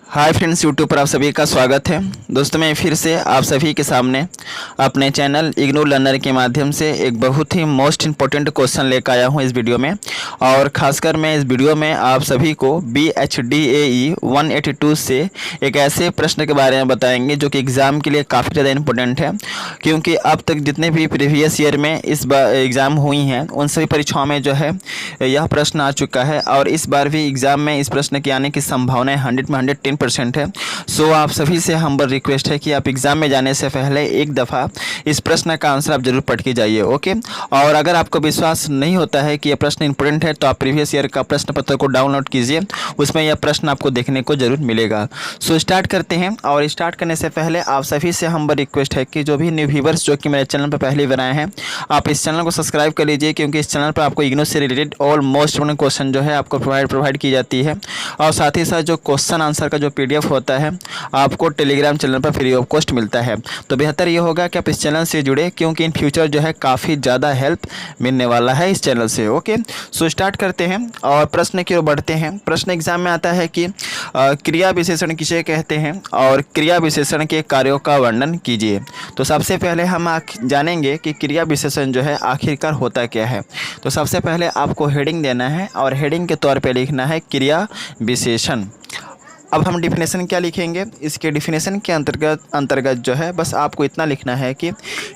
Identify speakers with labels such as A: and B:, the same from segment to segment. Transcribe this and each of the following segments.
A: Hi friends, YouTube पर आप सभी का स्वागत है। दोस्तों, मैं फिर से आप सभी के सामने अपने चैनल इग्नू लर्नर के माध्यम से एक बहुत ही मोस्ट इम्पोर्टेंट क्वेश्चन लेकर आया हूं इस वीडियो में। और ख़ासकर मैं इस वीडियो में आप सभी को BHDAE 182 से एक ऐसे प्रश्न के बारे में बताएंगे जो कि एग्ज़ाम के लिए काफ़ी ज़्यादा इम्पोर्टेंट है, क्योंकि अब तक जितने भी प्रीवियस ईयर में इस बार एग्ज़ाम हुई हैं उन सभी परीक्षाओं में जो है यह प्रश्न आ चुका है। और इस बार भी एग्ज़ाम में इस प्रश्न के आने की संभावना 100 में 110% है। सो आप सभी से हम्बल रिक्वेस्ट है कि आप एग्ज़ाम में जाने से पहले एक दफ़ा इस प्रश्न का आंसर आप जरूर पढ़ के जाइए, ओके। और अगर आपको विश्वास नहीं होता है कि यह प्रश्न इंपॉर्टेंट है तो आप प्रीवियस ईयर का प्रश्न पत्र को डाउनलोड कीजिए, उसमें यह प्रश्न आपको देखने को जरूर मिलेगा। सो स्टार्ट करते हैं। और स्टार्ट करने से पहले आप सभी से हम्बल रिक्वेस्ट है कि जो भी न्यू व्यूवर्स जो कि मेरे चैनल पर पहले बार आए हैं, आप इस चैनल को सब्सक्राइब कर लीजिए, क्योंकि इस चैनल पर आपको इग्नू से रिलेटेड और मोस्ट इम्पोर्टेंट क्वेश्चन जो है आपको प्रोवाइड की जाती है। और साथ ही साथ जो क्वेश्चन आंसर का जो PDF होता है आपको टेलीग्राम चैनल पर फ्री ऑफ कॉस्ट मिलता है। तो बेहतर ये होगा कि आप इस चैनल से जुड़े, क्योंकि इन फ्यूचर जो है काफ़ी ज़्यादा हेल्प मिलने वाला है इस चैनल से, ओके। सो स्टार्ट करते हैं और प्रश्न की ओर बढ़ते हैं। प्रश्न एग्जाम में आता है कि क्रिया विशेषण किसे कहते हैं और क्रिया विशेषण के कार्यों का वर्णन कीजिए। तो सबसे पहले हम जानेंगे कि क्रिया विशेषण जो है आखिरकार होता क्या है। तो सबसे पहले आपको हेडिंग देना है और हेडिंग के तौर पे लिखना है क्रिया विशेषण। अब हम डिफिनेशन क्या लिखेंगे, इसके डिफिनेशन के अंतर्गत जो है बस आपको इतना लिखना है कि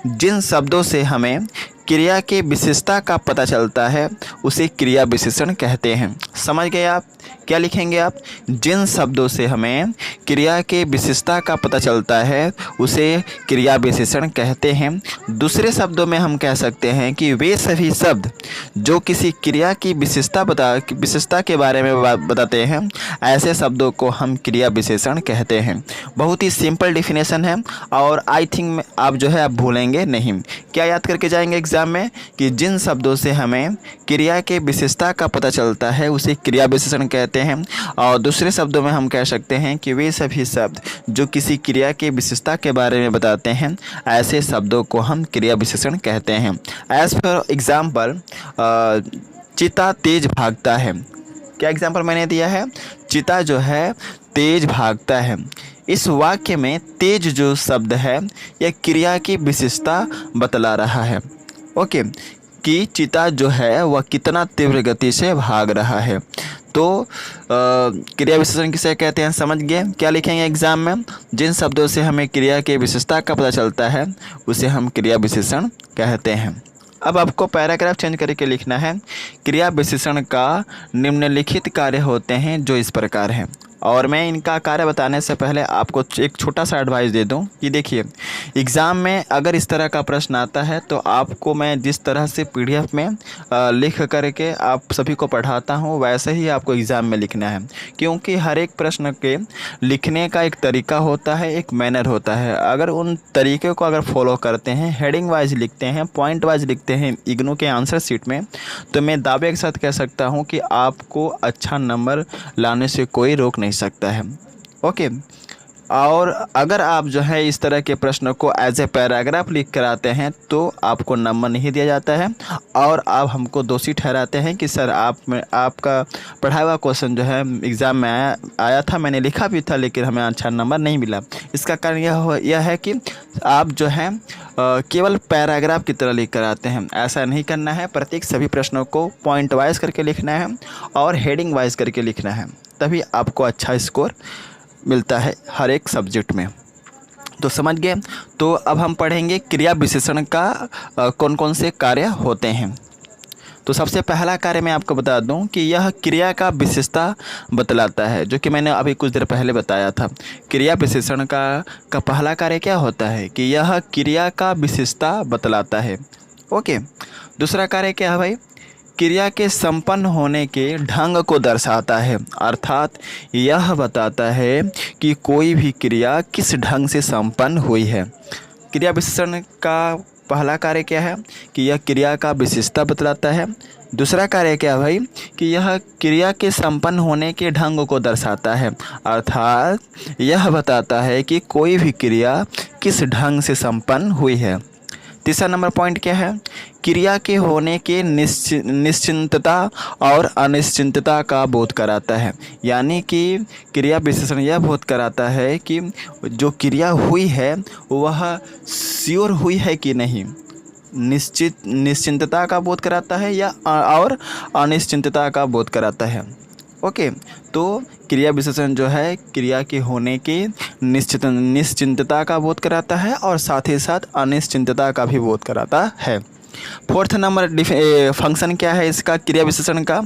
A: जिन शब्दों से हमें क्रिया के विशेषता का पता चलता है उसे क्रिया विशेषण कहते हैं। समझ गए आप? क्या लिखेंगे आप? जिन शब्दों से हमें क्रिया के विशेषता का पता चलता है उसे क्रिया विशेषण कहते हैं। दूसरे शब्दों में हम कह सकते हैं कि वे सभी शब्द जो किसी क्रिया की विशेषता के बारे में बताते हैं, ऐसे शब्दों को हम क्रिया विशेषण कहते हैं। बहुत ही सिंपल डिफिनेशन है और आई थिंक आप जो है आप भूलेंगे नहीं। क्या याद करके जाएंगे एग्जाम में कि जिन शब्दों से हमें क्रिया के विशेषता का पता चलता है उसे क्रिया विशेषण कहते हैं। और दूसरे शब्दों में हम कह सकते हैं कि वे सभी शब्द जो किसी क्रिया के विशेषता के बारे में बताते हैं, ऐसे शब्दों को हम क्रिया विशेषण कहते हैं। एज फॉर एग्जाम्पल, चीता तेज भागता है। क्या एग्जाम्पल मैंने दिया है? चीता जो है तेज भागता है। इस वाक्य में तेज जो शब्द है यह क्रिया की विशेषता बतला रहा है, ओके, कि चीता जो है वह कितना तीव्र गति से भाग रहा है। तो क्रिया विशेषण किसे कहते हैं समझ गए? क्या लिखेंगे एग्जाम में? जिन शब्दों से हमें क्रिया के विशेषता का पता चलता है उसे हम क्रिया विशेषण कहते हैं। अब आपको पैराग्राफ चेंज करके लिखना है, क्रिया विशेषण का निम्नलिखित कार्य होते हैं जो इस प्रकार हैं। और मैं इनका कार्य बताने से पहले आपको एक छोटा सा एडवाइस दे दूं कि देखिए, एग्ज़ाम में अगर इस तरह का प्रश्न आता है तो आपको मैं जिस तरह से PDF में लिख करके आप सभी को पढ़ाता हूं वैसे ही आपको एग्ज़ाम में लिखना है, क्योंकि हर एक प्रश्न के लिखने का एक तरीका होता है, एक मैनर होता है। अगर उन तरीके को अगर फॉलो करते हैं, हेडिंग वाइज लिखते हैं, पॉइंट वाइज लिखते हैं इग्नू के आंसर शीट में, तो मैं दावे के साथ कह सकता हूँ कि आपको अच्छा नंबर लाने से कोई रोक नहीं सकता है, ओके। और अगर आप जो है इस तरह के प्रश्न को एज ए पैराग्राफ लिख कर आते हैं तो आपको नंबर नहीं दिया जाता है और आप हमको दोषी ठहराते हैं कि सर आपका पढ़ाया हुआ क्वेश्चन जो है एग्ज़ाम में आया था, मैंने लिखा भी था, लेकिन हमें अच्छा नंबर नहीं मिला। इसका कारण यह है कि आप जो है केवल पैराग्राफ की तरह लिख कर आते हैं। ऐसा नहीं करना है, प्रत्येक सभी प्रश्नों को पॉइंट वाइज करके लिखना है और हेडिंग वाइज करके लिखना है, तभी आपको अच्छा स्कोर मिलता है हर एक सब्जेक्ट में। तो समझ गए? तो अब हम पढ़ेंगे क्रिया विशेषण का कौन कौन से कार्य होते हैं। तो सबसे पहला कार्य मैं आपको बता दूं कि यह क्रिया का बतलाता है, जो कि मैंने अभी कुछ देर पहले बताया था। क्रिया विशेषण का पहला कार्य क्या होता है कि यह क्रिया का विशेषता बतलाता है, ओके। दूसरा कार्य क्या है भाई? क्रिया के संपन्न होने के ढंग को दर्शाता है, अर्थात यह बताता है कि कोई भी क्रिया किस ढंग से संपन्न हुई है। क्रिया विशेषण का पहला कार्य क्या है कि यह क्रिया का विशेषता बतलाता है। दूसरा कार्य क्या है भाई कि यह क्रिया के संपन्न होने के ढंग को दर्शाता है, अर्थात यह बताता है कि कोई भी क्रिया किस ढंग से संपन्न हुई है। तीसरा नंबर पॉइंट क्या है, क्रिया के होने के निश्चिंतता और अनिश्चिंतता का बोध कराता है। यानी कि क्रिया विशेषण यह बोध कराता है कि जो क्रिया हुई है वह श्योर हुई है कि नहीं, निश्चिंतता का बोध कराता है या और अनिश्चितता का बोध कराता है। ओके, तो क्रिया विशेषण जो है क्रिया के होने की निश्चिंतता का बोध कराता है और साथ ही साथ अनिश्चितता का भी बोध कराता है। फोर्थ नंबर फंक्शन क्या है इसका, क्रिया विशेषण का,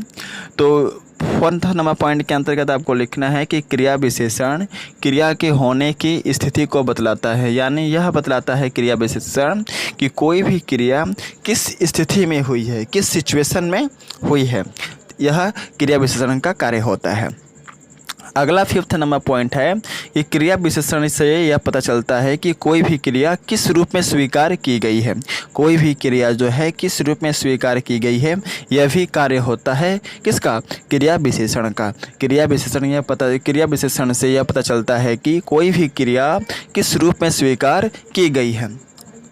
A: तो फोर्थ नंबर पॉइंट के अंतर्गत आपको लिखना है कि क्रिया विशेषण क्रिया के होने की स्थिति को बतलाता है। यानी यह बतलाता है क्रिया विशेषण कि कोई भी क्रिया किस स्थिति में हुई है, किस सिचुएशन में हुई है, यह क्रिया विशेषण का कार्य होता है। अगला फिफ्थ नंबर पॉइंट है कि क्रिया विशेषण से यह पता चलता है कि कोई भी क्रिया किस रूप में स्वीकार की गई है। कोई भी क्रिया जो है किस रूप में स्वीकार की गई है, यह भी कार्य होता है किसका, क्रिया विशेषण का। क्रिया विशेषण से यह पता चलता है कि कोई भी क्रिया किस रूप में स्वीकार की गई है।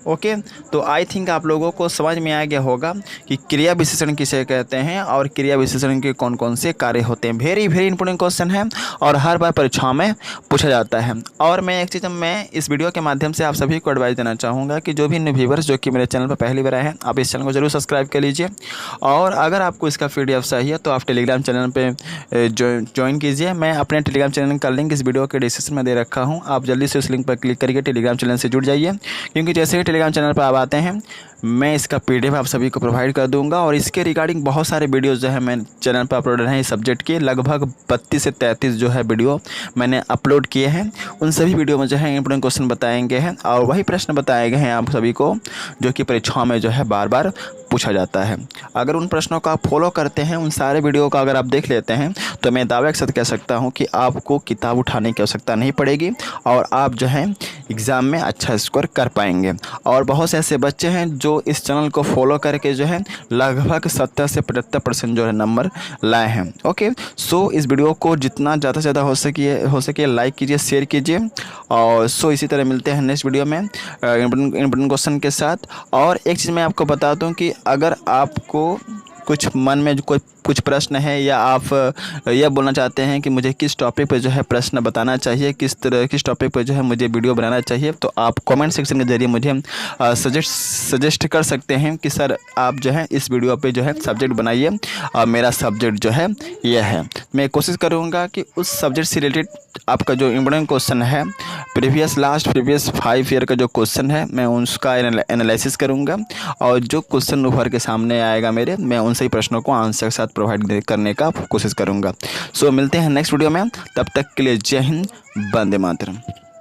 A: ओके, तो आई थिंक आप लोगों को समझ में आ गया होगा कि क्रिया विशेषण किसे कहते हैं और क्रिया विशेषण के कौन कौन से कार्य होते हैं। वेरी इंपॉर्टेंट क्वेश्चन है और हर बार परीक्षाओं में पूछा जाता है। और मैं एक चीज़ मैं इस वीडियो के माध्यम से आप सभी को एडवाइस देना चाहूँगा कि जो भी न्यू व्यूअर्स जो कि मेरे चैनल पर पहली बार आए हैं, आप इस चैनल को जरूर सब्सक्राइब कर लीजिए। और अगर आपको इसका PDF चाहिए तो आप टेलीग्राम चैनल पर ज्वाइन कीजिए। मैं अपने टेलीग्राम चैनल का लिंक इस वीडियो के डिस्क्रिप्शन में दे रखा हूँ। आप जल्दी से उस लिंक पर क्लिक करके टेलीग्राम चैनल से जुड़ जाइए, क्योंकि जैसे ही टेलीग्राम चैनल पर आप आते हैं मैं इसका PDF आप सभी को प्रोवाइड कर दूंगा। और इसके रिगार्डिंग बहुत सारे वीडियोस जो है मैं चैनल पर अपलोड हैं इस सब्जेक्ट के, लगभग 32 से 33 जो है वीडियो मैंने अपलोड किए हैं। उन सभी वीडियो में जो है इंपोर्टेंट क्वेश्चन बताएंगे हैं और वही प्रश्न बताए गए हैं आप सभी को जो कि परीक्षाओं में जो है बार बार पूछा जाता है। अगर उन प्रश्नों का आप फॉलो करते हैं, उन सारे वीडियो का अगर आप देख लेते हैं, तो मैं दावे के साथ कह सकता हूं कि आपको किताब उठाने की आवश्यकता नहीं पड़ेगी और आप जो है एग्ज़ाम में अच्छा स्कोर कर पाएंगे। और बहुत से ऐसे बच्चे हैं जो इस चैनल को फॉलो करके जो है लगभग 70 से 75% जो है नंबर लाए हैं। ओके, सो इस वीडियो को जितना ज़्यादा से ज़्यादा हो सके लाइक कीजिए, शेयर कीजिए। और सो इसी तरह मिलते हैं नेक्स्ट वीडियो में इंपोर्टेंट क्वेश्चन के साथ। और एक चीज़ मैं आपको बता दूं कि अगर आपको कुछ मन में कुछ प्रश्न है या आप यह बोलना चाहते हैं कि मुझे किस टॉपिक पे जो है प्रश्न बताना चाहिए, किस टॉपिक पे जो है मुझे वीडियो बनाना चाहिए, तो आप कमेंट सेक्शन के जरिए मुझे सजेस्ट कर सकते हैं कि सर आप जो है इस वीडियो पे जो है सब्जेक्ट बनाइए और मेरा सब्जेक्ट जो है यह है। मैं कोशिश करूँगा कि उस सब्जेक्ट से रिलेटेड आपका जो इम्पोर्टेंट क्वेश्चन है प्रीवियस 5 ईयर का जो क्वेश्चन है मैं उसका एनालिसिस करूँगा और जो क्वेश्चन उभर के सामने आएगा मेरे, मैं उन सही प्रश्नों को आंसर के साथ प्रोवाइड करने का कोशिश करूँगा। सो मिलते हैं नेक्स्ट वीडियो में, तब तक के लिए जय हिंद, वंदे मातरम।